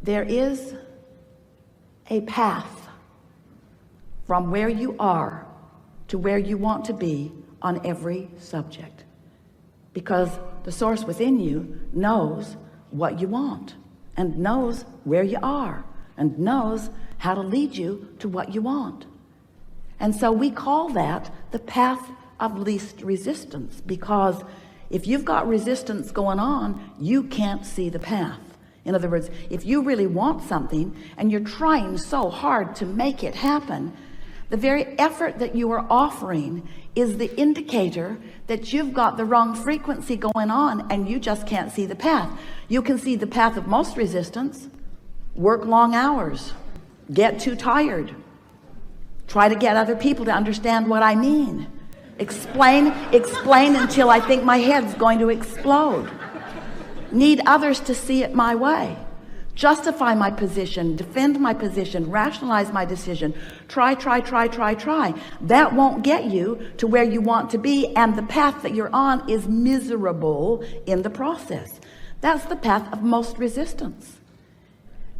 There is a path from where you are to where you want to be on every subject, because the source within you knows what you want and knows where you are and knows how to lead you to what you want. And so we call that the path of least resistance, because if you've got resistance going on, you can't see the path. In other words, if you really want something and you're trying so hard to make it happen, the very effort that you are offering is the indicator that you've got the wrong frequency going on, and you just can't see the path. You can see the path of most resistance: work long hours, get too tired, try to get other people to understand what I mean, explain until I think my head's going to explode, need others to see it my way, justify my position, defend my position, rationalize my decision, try. That won't get you to where you want to be, and the path that you're on is miserable in the process. That's the path of most resistance.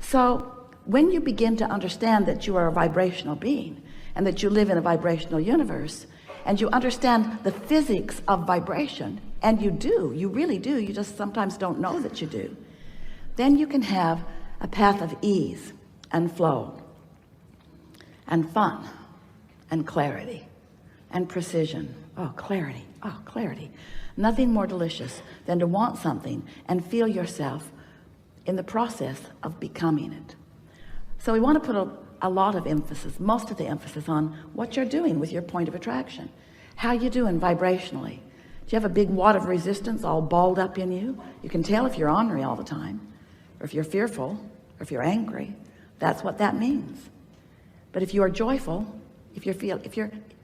So when you begin to understand that you are a vibrational being and that you live in a vibrational universe, and you understand the physics of vibration, and you really do, you just sometimes don't know that you do, then you can have a path of ease and flow and fun and clarity and precision. Oh, clarity. Nothing more delicious than to want something and feel yourself in the process of becoming it. So we want to put a lot of emphasis, most of the emphasis, on what you're doing with your point of attraction. How you doing vibrationally? Do you have a big wad of resistance all balled up in you? You can tell if you're ornery all the time, or if you're fearful, or if you're angry. That's what that means. But if you are joyful, if you're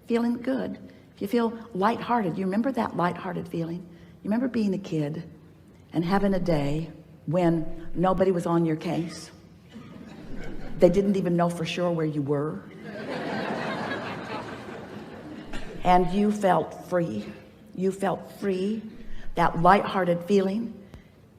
feeling good, if you feel lighthearted, you remember that lighthearted feeling? You remember being a kid and having a day when nobody was on your case? They didn't even know for sure where you were. And you felt free. You felt free. That lighthearted feeling.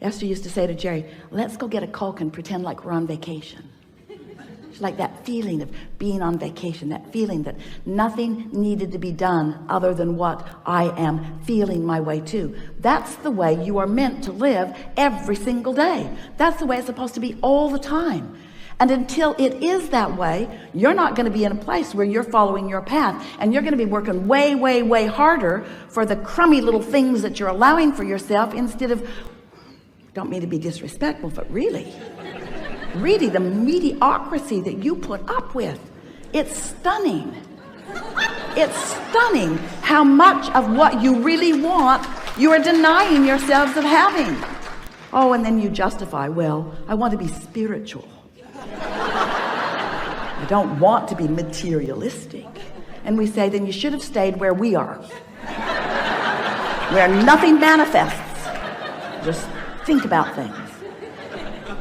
Esther used to say to Jerry, let's go get a Coke and pretend like we're on vacation. It's like that feeling of being on vacation, that feeling that nothing needed to be done other than what I am feeling my way to. That's the way you are meant to live every single day. That's the way it's supposed to be all the time. And until it is that way, you're not going to be in a place where you're following your path, and you're going to be working way harder for the crummy little things that you're allowing for yourself, instead of, don't mean to be disrespectful, but really the mediocrity that you put up with. It's stunning. It's stunning how much of what you really want you are denying yourselves of having. Oh, and then you justify, well, I want to be spiritual. I don't want to be materialistic. And we say, then you should have stayed where we are, where nothing manifests. Just think about things.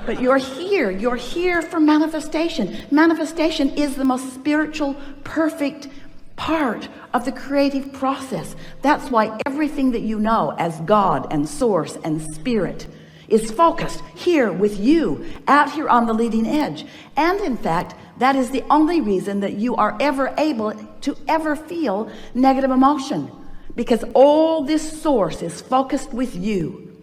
But you're here for manifestation. Manifestation is the most spiritual, perfect part of the creative process. That's why everything that you know as God and source and spirit is focused here with you, out here on the leading edge. And in fact, that is the only reason that you are ever able to ever feel negative emotion, because all this source is focused with you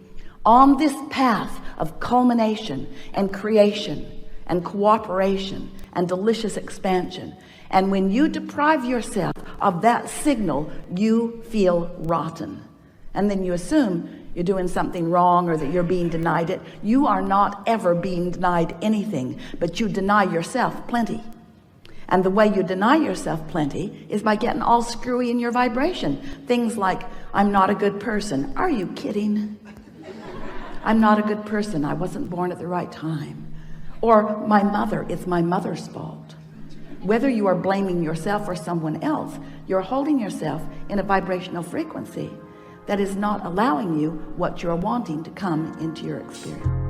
on this path of culmination and creation and cooperation and delicious expansion. And when you deprive yourself of that signal, you feel rotten. And then you assume you're doing something wrong, or that you're being denied it. You are not ever being denied anything, but you deny yourself plenty. And the way you deny yourself plenty is by getting all screwy in your vibration. Things like, I'm not a good person. Are you kidding? I'm not a good person. I wasn't born at the right time. Or my mother, it's my mother's fault. Whether you are blaming yourself or someone else, you're holding yourself in a vibrational frequency that is not allowing you what you're wanting to come into your experience.